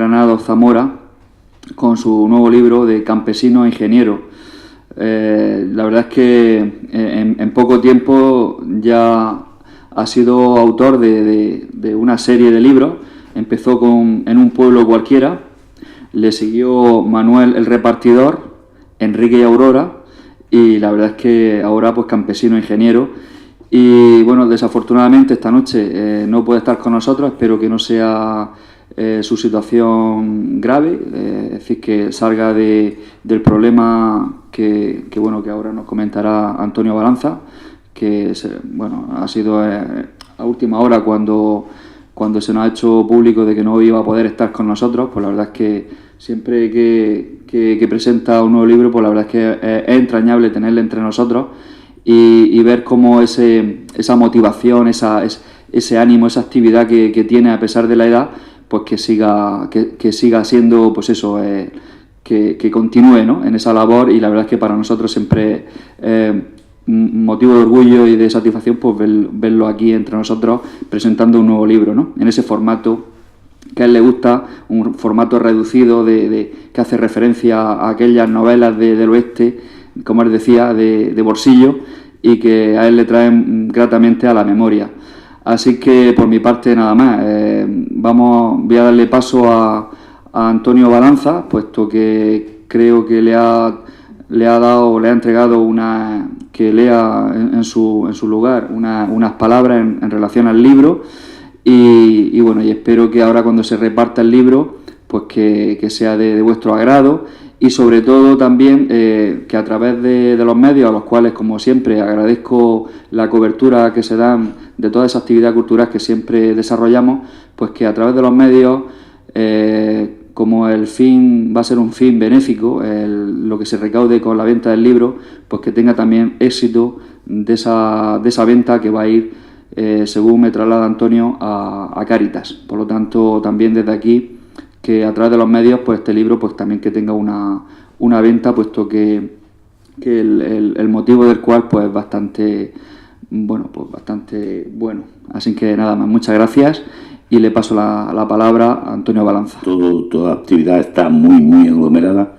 Granados Zamora con su nuevo libro de Campesino a Ingeniero. La verdad es que en poco tiempo ya ha sido autor de una serie de libros. Empezó En un pueblo cualquiera, le siguió Manuel el Repartidor, Enrique y Aurora, y la verdad es que ahora pues Campesino Ingeniero. Y bueno, desafortunadamente esta noche no puede estar con nosotros. Espero que no sea su situación grave, es decir, que salga del problema que ahora nos comentará Antonio Balanza, que ha sido a última hora cuando se nos ha hecho público de que no iba a poder estar con nosotros. Pues la verdad es que siempre que presenta un nuevo libro, pues la verdad es que es entrañable tenerle entre nosotros y ver cómo esa motivación, ese ánimo, esa actividad que tiene a pesar de la edad, pues que siga siendo, pues eso, que continúe, ¿no?, en esa labor. Y la verdad es que para nosotros siempre motivo de orgullo y de satisfacción pues verlo aquí entre nosotros presentando un nuevo libro, ¿no?, en ese formato que a él le gusta, un formato reducido que hace referencia a aquellas novelas del oeste, como él decía, de bolsillo, y que a él le traen gratamente a la memoria. Así que por mi parte nada más. Voy a darle paso a Antonio Balanza, puesto que creo que le ha entregado que lea en su lugar unas palabras en relación al libro. Y bueno, y espero que ahora cuando se reparta el libro, pues que sea de vuestro agrado. Y sobre todo también que a través de los medios, a los cuales, como siempre, agradezco la cobertura que se dan de toda esa actividad cultural que siempre desarrollamos, pues que a través de los medios, como el fin va a ser un fin benéfico, lo que se recaude con la venta del libro, pues que tenga también éxito de esa venta, que va a ir, según me traslada Antonio, a Cáritas. Por lo tanto, también desde aquí, que a través de los medios, pues este libro pues también que tenga una venta, puesto que el motivo del cual pues es bastante bueno. Así que nada más, muchas gracias, y le paso la palabra a Antonio Balanza. Toda actividad está muy aglomerada,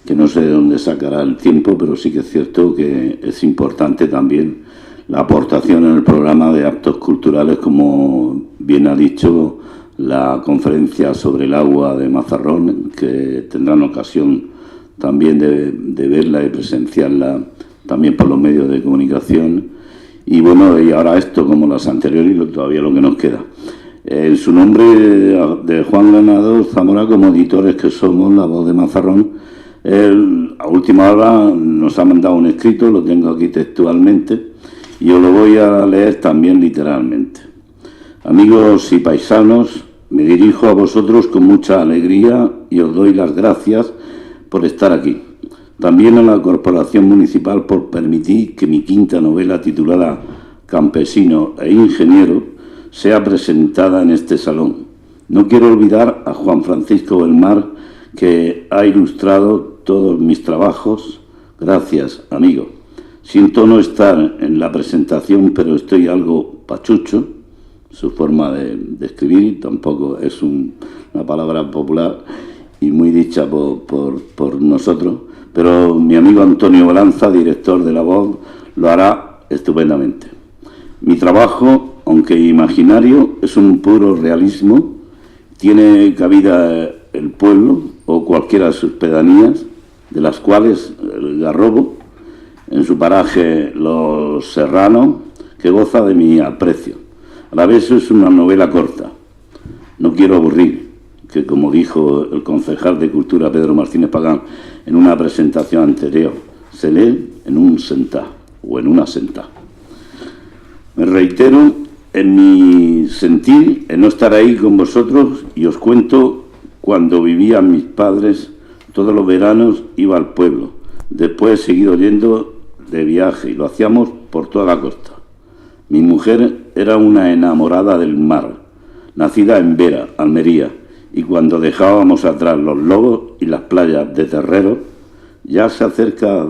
que no sé de dónde sacará el tiempo, pero sí que es cierto que es importante también la aportación en el programa de actos culturales, como bien ha dicho la conferencia sobre el agua de Mazarrón, que tendrán ocasión también de verla y presenciarla también por los medios de comunicación. Y bueno, y ahora esto, como las anteriores, y todavía lo que nos queda. En su nombre de Juan Granados Zamora, como editores que somos, La Voz de Mazarrón, él a última hora nos ha mandado un escrito, lo tengo aquí textualmente, y os lo voy a leer también literalmente. Amigos y paisanos, me dirijo a vosotros con mucha alegría y os doy las gracias por estar aquí. También a la Corporación Municipal por permitir que mi quinta novela, titulada Campesino e Ingeniero, sea presentada en este salón. No quiero olvidar a Juan Francisco Belmar, que ha ilustrado todos mis trabajos. Gracias, amigo. Siento no estar en la presentación, pero estoy algo pachucho. Su forma de escribir tampoco es una palabra popular y muy dicha por nosotros, pero mi amigo Antonio Balanza, director de La Voz, lo hará estupendamente. Mi trabajo, aunque imaginario, es un puro realismo. Tiene cabida el pueblo o cualquiera de sus pedanías, de las cuales el Garrobo, en su paraje Los Serranos, que goza de mi aprecio. A la vez es una novela corta. No quiero aburrir, que como dijo el concejal de Cultura Pedro Martínez Pagán en una presentación anterior, se lee en un sentá o en una sentá. Me reitero en mi sentir, en no estar ahí con vosotros, y os cuento cuando vivían mis padres, todos los veranos iba al pueblo. Después he seguido yendo de viaje y lo hacíamos por toda la costa. Mi mujer era una enamorada del mar, nacida en Vera, Almería, y cuando dejábamos atrás los lobos y las playas de Terrero, ya se acerca,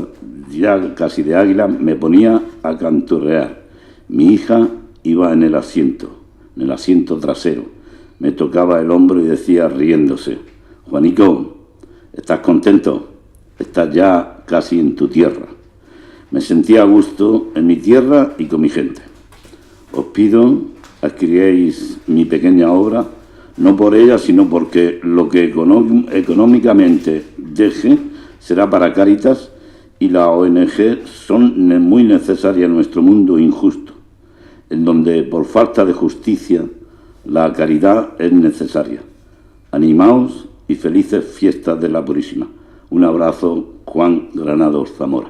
ya casi de Águila, me ponía a canturrear. Mi hija iba en el asiento trasero. Me tocaba el hombro y decía riéndose: Juanico, ¿estás contento? Estás ya casi en tu tierra. Me sentía a gusto en mi tierra y con mi gente. Os pido adquiríais mi pequeña obra, no por ella, sino porque lo que económicamente deje será para Cáritas y la ONG son muy necesarias en nuestro mundo injusto, en donde por falta de justicia la caridad es necesaria. Animaos y felices fiestas de la Purísima. Un abrazo, Juan Granados Zamora.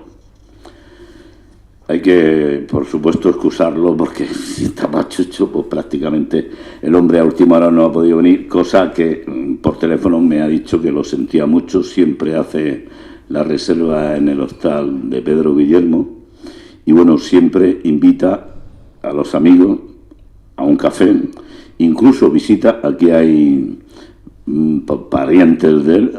Hay que, por supuesto, excusarlo porque si está pachucho, pues prácticamente el hombre a última hora no ha podido venir, cosa que por teléfono me ha dicho que lo sentía mucho, siempre hace la reserva en el hostal de Pedro Guillermo y bueno, siempre invita a los amigos a un café, incluso visita, aquí hay parientes de él,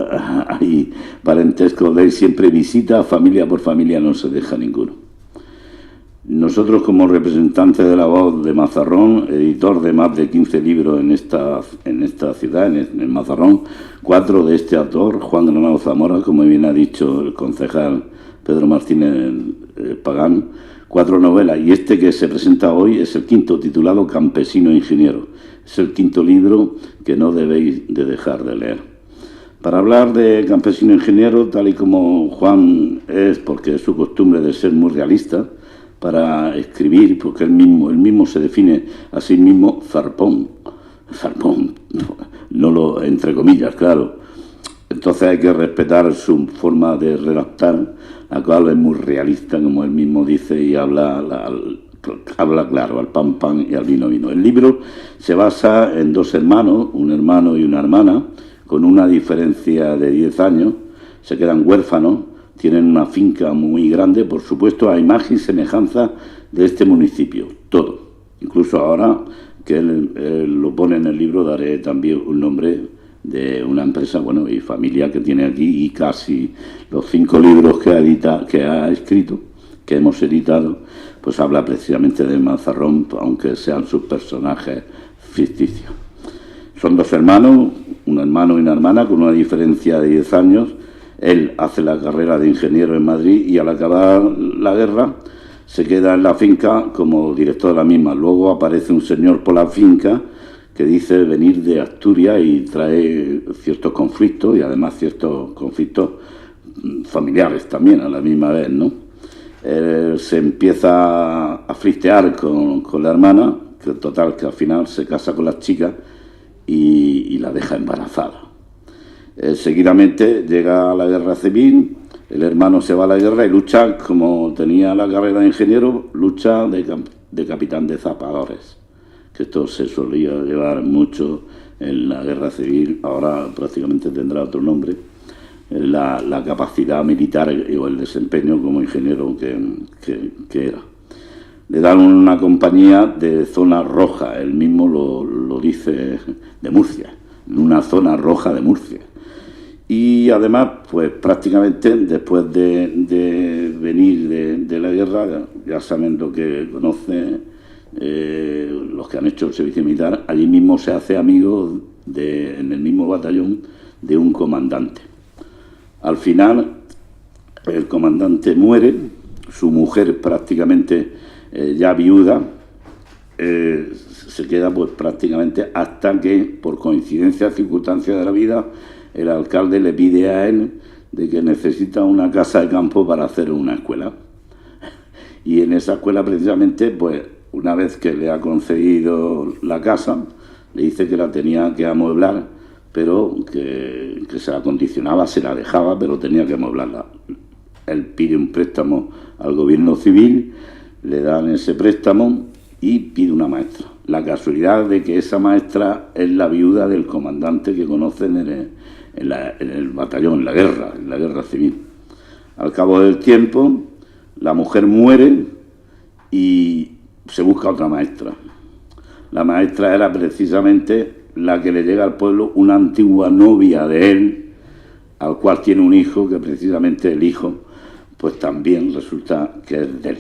hay parentesco de él, siempre visita, familia por familia, no se deja ninguno. Nosotros, como representantes de La Voz de Mazarrón, editor de más de 15 libros en esta ciudad, en Mazarrón, 4 de este autor, Juan Granados Zamora, como bien ha dicho el concejal Pedro Martínez Pagán, 4 novelas, y este que se presenta hoy es el quinto, titulado Campesino Ingeniero. Es el quinto libro que no debéis de dejar de leer. Para hablar de Campesino Ingeniero, tal y como Juan es, porque es su costumbre de ser muy realista, para escribir, porque él mismo se define a sí mismo zarpón, no lo entre comillas, claro. Entonces hay que respetar su forma de redactar, la cual es muy realista, como él mismo dice, y habla claro, al pan y al vino. El libro se basa en 2 hermanos, un hermano y una hermana, con una diferencia de 10 años, se quedan huérfanos. Tienen una finca muy grande, por supuesto, a imagen y semejanza de este municipio, todo. Incluso ahora que él lo pone en el libro, daré también un nombre de una empresa, bueno, y familia que tiene aquí, y casi los 5 libros que ha escrito, que hemos editado, pues habla precisamente de Mazarrón, aunque sean sus personajes ficticios. Son 2 hermanos, un hermano y una hermana, con una diferencia de 10 años. Él hace la carrera de ingeniero en Madrid y al acabar la guerra se queda en la finca como director de la misma. Luego aparece un señor por la finca que dice venir de Asturias y trae ciertos conflictos y además ciertos conflictos familiares también a la misma vez, ¿no? Se empieza a flistear con la hermana, que total que al final se casa con la chica y la deja embarazada. Seguidamente llega la guerra civil, el hermano se va a la guerra y lucha, como tenía la carrera de ingeniero, lucha de capitán de zapadores, que esto se solía llevar mucho en la guerra civil, ahora prácticamente tendrá otro nombre, la capacidad militar o el desempeño como ingeniero que era. Le dan una compañía de zona roja, él mismo lo dice, de Murcia, una zona roja de Murcia. Y además, pues prácticamente después de venir de la guerra, ya saben lo que conocen los que han hecho el servicio militar, allí mismo se hace amigo en el mismo batallón de un comandante. Al final, el comandante muere, su mujer prácticamente ya viuda, se queda pues prácticamente hasta que, por coincidencia, circunstancias de la vida, el alcalde le pide a él de que necesita una casa de campo para hacer una escuela. Y en esa escuela, precisamente, pues una vez que le ha concedido la casa, le dice que la tenía que amueblar, pero que se la condicionaba, se la dejaba, pero tenía que amueblarla. Él pide un préstamo al gobierno civil, le dan ese préstamo y pide una maestra. La casualidad de que esa maestra es la viuda del comandante que conocen en el batallón, en la guerra civil. Al cabo del tiempo, la mujer muere y se busca otra maestra. La maestra era precisamente la que le llega al pueblo, una antigua novia de él, al cual tiene un hijo, que precisamente el hijo, pues también resulta que es de él.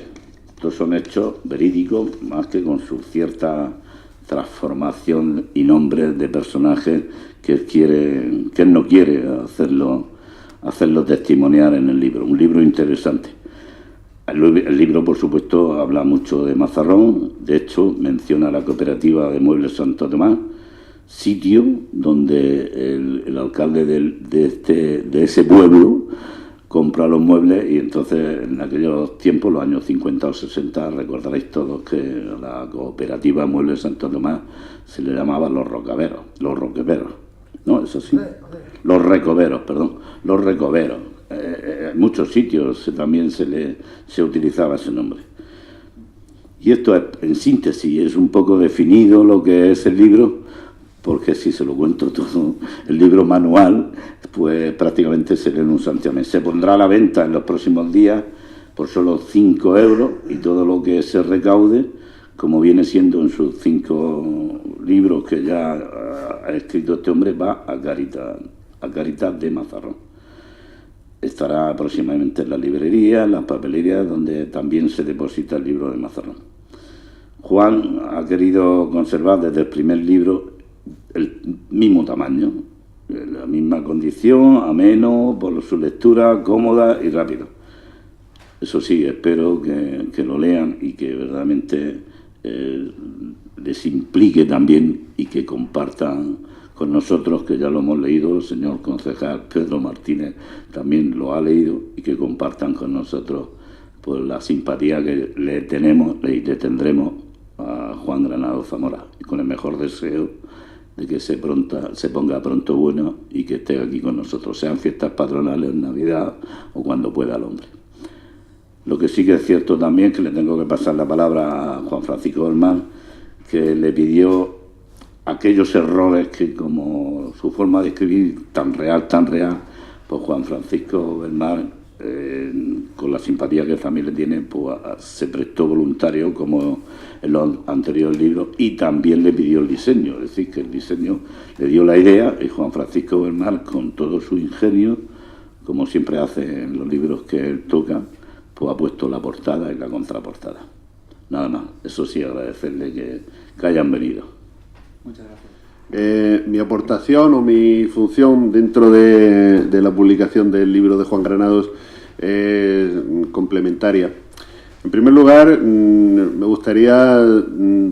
Estos son hechos verídicos, más que con su cierta transformación y nombres de personajes que él no quiere hacerlo testimoniar en el libro. Un libro interesante. El libro, por supuesto, habla mucho de Mazarrón. De hecho, menciona la cooperativa de Muebles Santo Tomás, sitio donde el alcalde de ese pueblo compra los muebles, y entonces en aquellos tiempos, los años 50 o 60, recordaréis todos que la cooperativa Muebles Santo Tomás se le llamaba los roqueveros, ¿no? ¿Es así? Los recoveros, perdón, los recoveros. En muchos sitios también se utilizaba ese nombre. Y esto es, en síntesis, es un poco definido lo que es el libro, porque si se lo cuento todo, el libro manual, pues prácticamente se lee en un santiamén. Se pondrá a la venta en los próximos días por solo 5 euros, y todo lo que se recaude, como viene siendo en sus 5 libros que ya ha escrito este hombre, va a Caritas de Mazarrón. Estará próximamente en la librería, en las papelerías, donde también se deposita el libro de Mazarrón. Juan ha querido conservar desde el primer libro el mismo tamaño, la misma condición, ameno, por su lectura cómoda y rápido. Eso sí, espero que lo lean y que verdaderamente les implique también, y que compartan con nosotros, que ya lo hemos leído. El señor concejal Pedro Martínez también lo ha leído, y que compartan con nosotros pues la simpatía que le tenemos y le tendremos a Juan Granados Zamora, y con el mejor deseo de que se ponga pronto bueno y que esté aquí con nosotros, sean fiestas patronales, Navidad o cuando pueda el hombre. Lo que sí que es cierto también, que le tengo que pasar la palabra a Juan Francisco Belmar, que le pidió aquellos errores que, como su forma de escribir tan real, pues Juan Francisco Belmar, con la simpatía que también le tiene, pues se prestó voluntario, como en los anteriores libros, y también le pidió el diseño. Es decir, que el diseño le dio la idea, y Juan Francisco Belmar, con todo su ingenio, como siempre hace en los libros que él toca, pues ha puesto la portada y la contraportada. Nada más. Eso sí, agradecerle que hayan venido. Muchas gracias. Mi aportación o mi función dentro de la publicación del libro de Juan Granados es complementaria. En primer lugar, me gustaría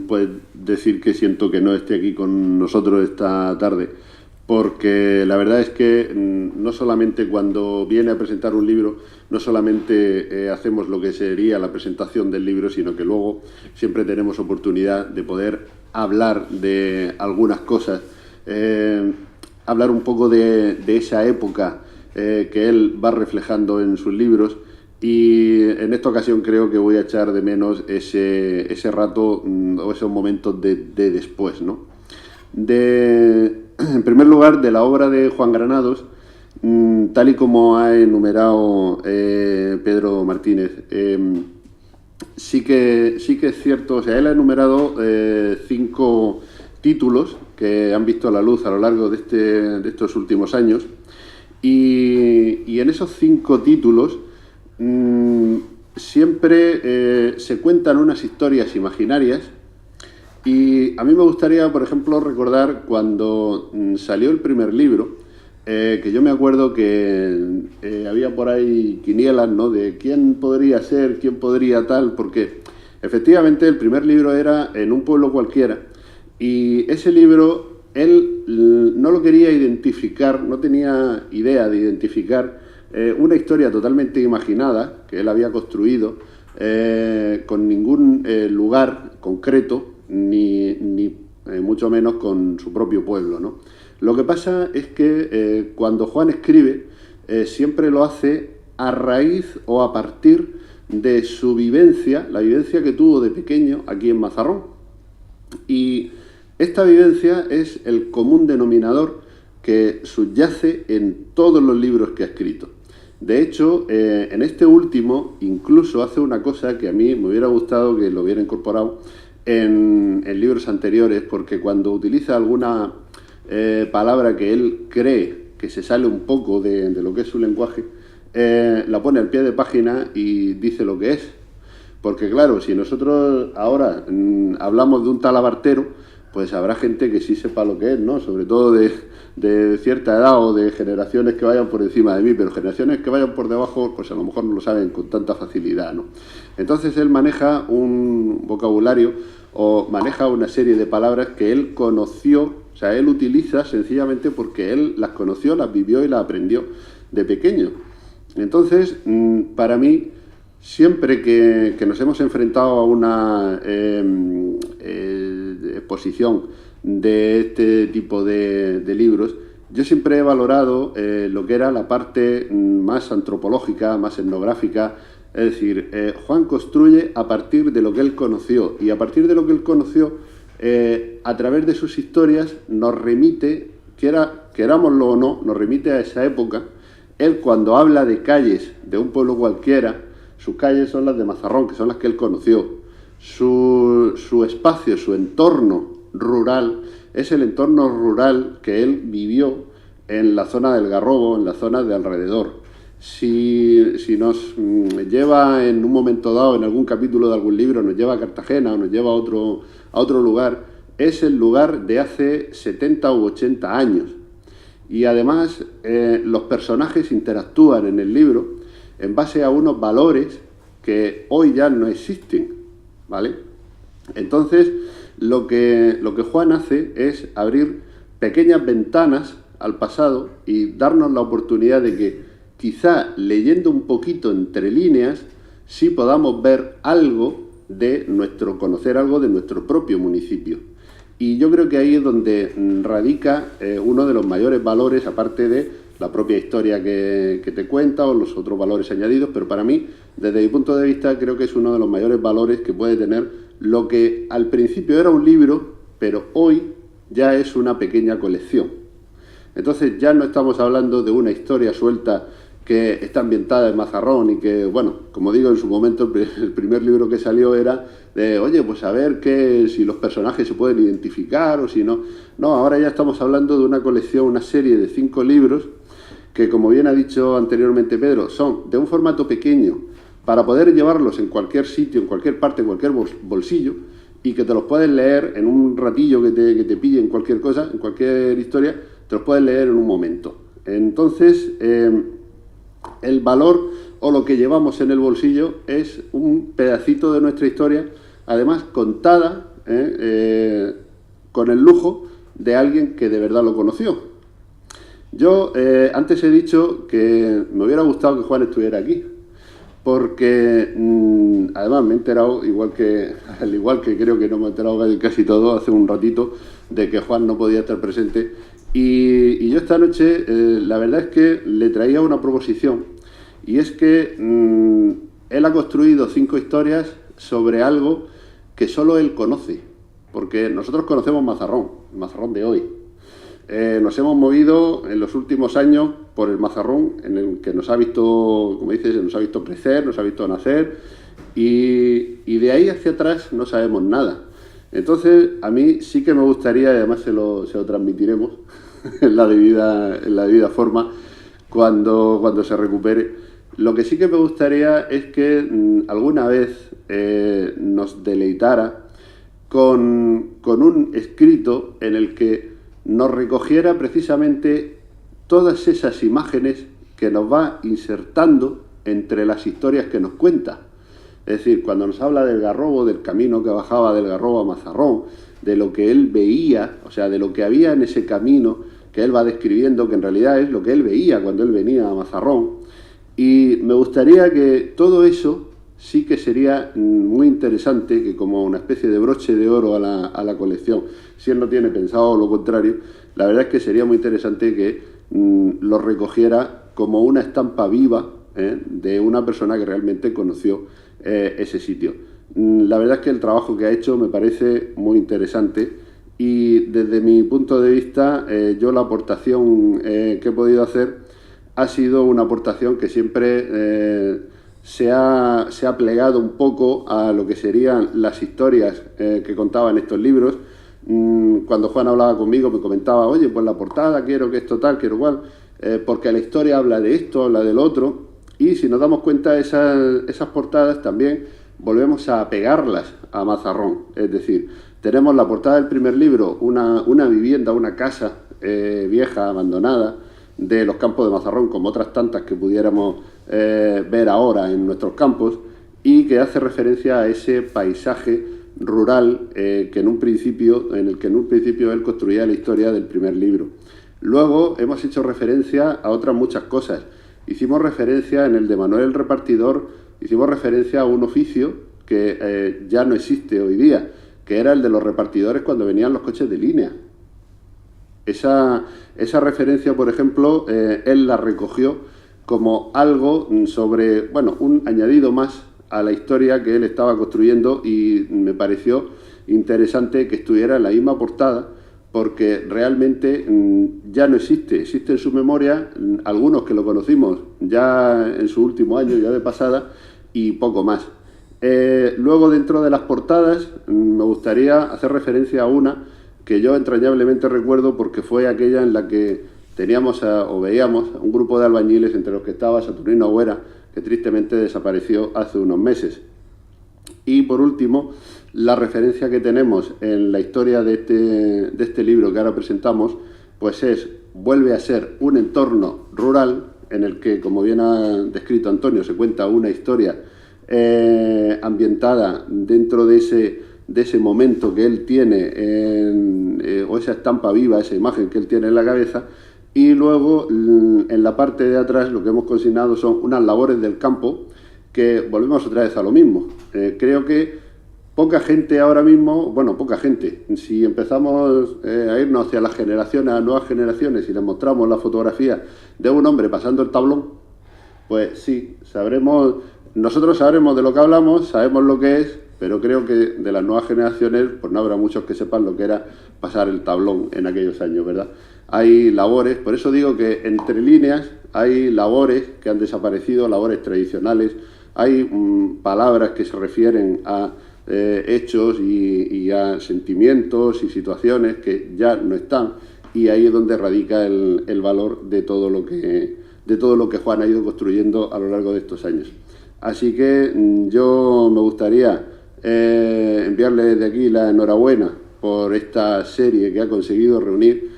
pues decir que siento que no esté aquí con nosotros esta tarde, porque la verdad es que no solamente cuando viene a presentar un libro, no solamente hacemos lo que sería la presentación del libro, sino que luego siempre tenemos oportunidad de poder hablar de algunas cosas, hablar un poco de esa época que él va reflejando en sus libros. Y en esta ocasión creo que voy a echar de menos ese rato o esos momentos de después, ¿no? En primer lugar, de la obra de Juan Granados, tal y como ha enumerado Pedro Martínez, sí que es cierto. O sea, él ha enumerado 5 títulos que han visto la luz a lo largo de estos últimos años, y en esos 5 títulos siempre se cuentan unas historias imaginarias. Y a mí me gustaría, por ejemplo, recordar cuando salió el primer libro, que yo me acuerdo que había por ahí quinielas, ¿no?, de quién podría ser, quién podría tal, porque efectivamente el primer libro era En un pueblo cualquiera, y ese libro él no lo quería identificar, no tenía idea de identificar una historia totalmente imaginada que él había construido, con ningún lugar concreto, ni mucho menos con su propio pueblo, ¿no? Lo que pasa es que cuando Juan escribe, siempre lo hace a raíz o a partir de su vivencia, la vivencia que tuvo de pequeño aquí en Mazarrón. Y esta vivencia es el común denominador que subyace en todos los libros que ha escrito. De hecho, en este último incluso hace una cosa que a mí me hubiera gustado que lo hubiera incorporado en libros anteriores, porque cuando utiliza alguna palabra que él cree que se sale un poco de lo que es su lenguaje, la pone al pie de página y dice lo que es. Porque claro, si nosotros ahora hablamos de un talabartero, pues habrá gente que sí sepa lo que es, ¿no? Sobre todo de cierta edad o de generaciones que vayan por encima de mí, pero generaciones que vayan por debajo, pues a lo mejor no lo saben con tanta facilidad, ¿no? Entonces él maneja un vocabulario o maneja una serie de palabras que él conoció, o sea, él utiliza sencillamente porque él las conoció, las vivió y las aprendió de pequeño. Entonces, para mí, siempre que nos hemos enfrentado a una exposición de este tipo de libros, yo siempre he valorado lo que era la parte más antropológica, más etnográfica. Es decir, Juan construye a partir de lo que él conoció, y a partir de lo que él conoció, a través de sus historias, nos remite, querámoslo o no, nos remite a esa época. Él, cuando habla de calles de un pueblo cualquiera, sus calles son las de Mazarrón, que son las que él conoció. Su espacio, su entorno rural, es el entorno rural que él vivió en la zona del Garrobo, en la zona de alrededor. Si nos lleva en un momento dado, en algún capítulo de algún libro, nos lleva a Cartagena o nos lleva a otro lugar, es el lugar de hace 70 u 80 años. Y además los personajes interactúan en el libro en base a unos valores que hoy ya no existen, ¿vale? Entonces, lo que Juan hace es abrir pequeñas ventanas al pasado y darnos la oportunidad de que, quizá leyendo un poquito entre líneas, sí podamos ver algo de conocer algo de nuestro propio municipio. Y yo creo que ahí es donde radica uno de los mayores valores, aparte de la propia historia que te cuenta o los otros valores añadidos, pero para mí, desde mi punto de vista, creo que es uno de los mayores valores que puede tener lo que al principio era un libro, pero hoy ya es una pequeña colección. Entonces ya no estamos hablando de una historia suelta que está ambientada en Mazarrón y que, bueno, como digo, en su momento el primer libro que salió era de, oye, pues a ver si los personajes se pueden identificar o si no. No, ahora ya estamos hablando de una colección, una serie de 5 libros que, como bien ha dicho anteriormente Pedro, son de un formato pequeño para poder llevarlos en cualquier sitio, en cualquier parte, en cualquier bolsillo, y que te los puedes leer en un ratillo que te pille en cualquier cosa, en cualquier historia, te los puedes leer en un momento. Entonces, el valor o lo que llevamos en el bolsillo es un pedacito de nuestra historia, además contada con el lujo de alguien que de verdad lo conoció. Yo antes he dicho que me hubiera gustado que Juan estuviera aquí, porque además me he enterado, al igual que creo que no me he enterado casi todo hace un ratito, de que Juan no podía estar presente. Y yo esta noche, la verdad es que le traía una proposición, y es que él ha construido 5 historias sobre algo que solo él conoce, porque nosotros conocemos Mazarrón de hoy. Nos hemos movido en los últimos años por el Mazarrón, en el que nos ha visto, como dices, nos ha visto crecer, nos ha visto nacer, y de ahí hacia atrás no sabemos nada. Entonces, a mí sí que me gustaría, y además se lo transmitiremos en la debida forma, cuando se recupere. Lo que sí que me gustaría es que alguna vez nos deleitara con un escrito en el que nos recogiera precisamente todas esas imágenes que nos va insertando entre las historias que nos cuenta. Es decir, cuando nos habla del Garrobo, del camino que bajaba del Garrobo a Mazarrón, de lo que él veía, o sea, de lo que había en ese camino que él va describiendo, que en realidad es lo que él veía cuando él venía a Mazarrón. Y me gustaría que todo eso sí que sería muy interesante, que como una especie de broche de oro a la colección, si él no tiene pensado lo contrario, la verdad es que sería muy interesante que lo recogiera como una estampa viva de una persona que realmente conoció ese sitio. La verdad es que el trabajo que ha hecho me parece muy interesante, y desde mi punto de vista, yo la aportación que he podido hacer ha sido una aportación que siempre se ha plegado un poco a lo que serían las historias que contaban estos libros. Cuando Juan hablaba conmigo me comentaba, oye, pues la portada, quiero que esto tal, quiero cual, porque la historia habla de esto, habla del otro, y si nos damos cuenta esas portadas también volvemos a pegarlas a Mazarrón. Es decir, tenemos la portada del primer libro, una vivienda, una casa vieja, abandonada, de los campos de Mazarrón, como otras tantas que pudiéramos ver ahora en nuestros campos, y que hace referencia a ese paisaje rural en el que en un principio él construía la historia del primer libro. Luego hemos hecho referencia a otras muchas cosas. Hicimos referencia en el de Manuel el Repartidor, hicimos referencia a un oficio que ya no existe hoy día, que era el de los repartidores cuando venían los coches de línea. Esa referencia, por ejemplo, él la recogió como algo sobre, bueno, un añadido más a la historia que él estaba construyendo, y me pareció interesante que estuviera en la misma portada, porque realmente ya no existe en su memoria, algunos que lo conocimos ya en su último año, ya de pasada, y poco más. Luego, dentro de las portadas, me gustaría hacer referencia a una que yo entrañablemente recuerdo, porque fue aquella en la que veíamos a un grupo de albañiles, entre los que estaba Saturnino Agüera, que tristemente desapareció hace unos meses. Y por último, la referencia que tenemos en la historia de este libro que ahora presentamos, pues vuelve a ser un entorno rural en el que, como bien ha descrito Antonio, se cuenta una historia ambientada dentro de ese momento que él tiene, o esa estampa viva, esa imagen que él tiene en la cabeza. Y luego, en la parte de atrás, lo que hemos consignado son unas labores del campo, que volvemos otra vez a lo mismo. Creo que poca gente ahora mismo, bueno, poca gente, si empezamos a irnos hacia las generaciones, a nuevas generaciones, y les mostramos la fotografía de un hombre pasando el tablón, pues sí, nosotros sabremos de lo que hablamos, sabemos lo que es, pero creo que de las nuevas generaciones, pues no habrá muchos que sepan lo que era pasar el tablón en aquellos años, ¿verdad? Hay labores, por eso digo que entre líneas hay labores que han desaparecido, labores tradicionales, hay palabras que se refieren a hechos y a sentimientos y situaciones que ya no están, y ahí es donde radica el valor de todo lo que Juan ha ido construyendo a lo largo de estos años. Así que yo me gustaría enviarle desde aquí la enhorabuena por esta serie que ha conseguido reunir.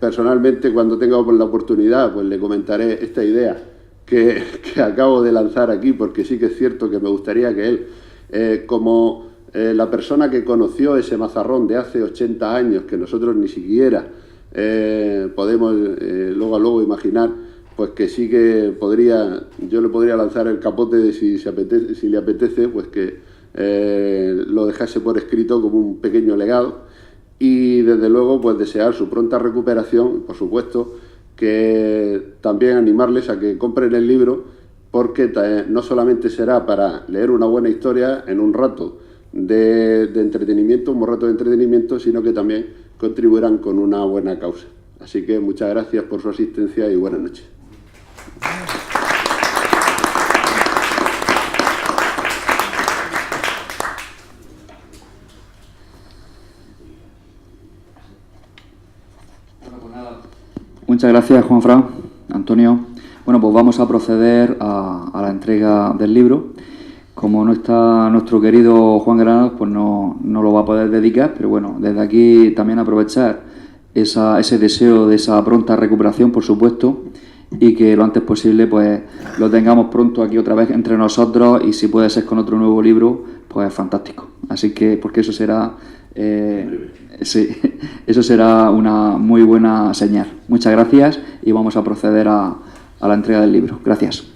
Personalmente, cuando tenga la oportunidad, pues le comentaré esta idea que acabo de lanzar aquí, porque sí que es cierto que me gustaría que él, como la persona que conoció ese Mazarrón de hace 80 años, que nosotros ni siquiera podemos luego a luego imaginar, pues que sí que yo le podría lanzar el capote de si le apetece, pues que lo dejase por escrito como un pequeño legado. Y desde luego, pues desear su pronta recuperación, por supuesto, que también animarles a que compren el libro, porque no solamente será para leer una buena historia en un rato de entretenimiento, un buen rato de entretenimiento, sino que también contribuirán con una buena causa. Así que muchas gracias por su asistencia y buenas noches. Muchas gracias, Juanfran, Antonio. Bueno, pues vamos a proceder a la entrega del libro. Como no está nuestro querido Juan Granados, pues no lo va a poder dedicar, pero bueno, desde aquí también aprovechar ese deseo de esa pronta recuperación, por supuesto, y que lo antes posible pues lo tengamos pronto aquí otra vez entre nosotros, y si puede ser con otro nuevo libro, pues fantástico. Así que, porque eso será... sí, eso será una muy buena señal. Muchas gracias y vamos a proceder a la entrega del libro. Gracias.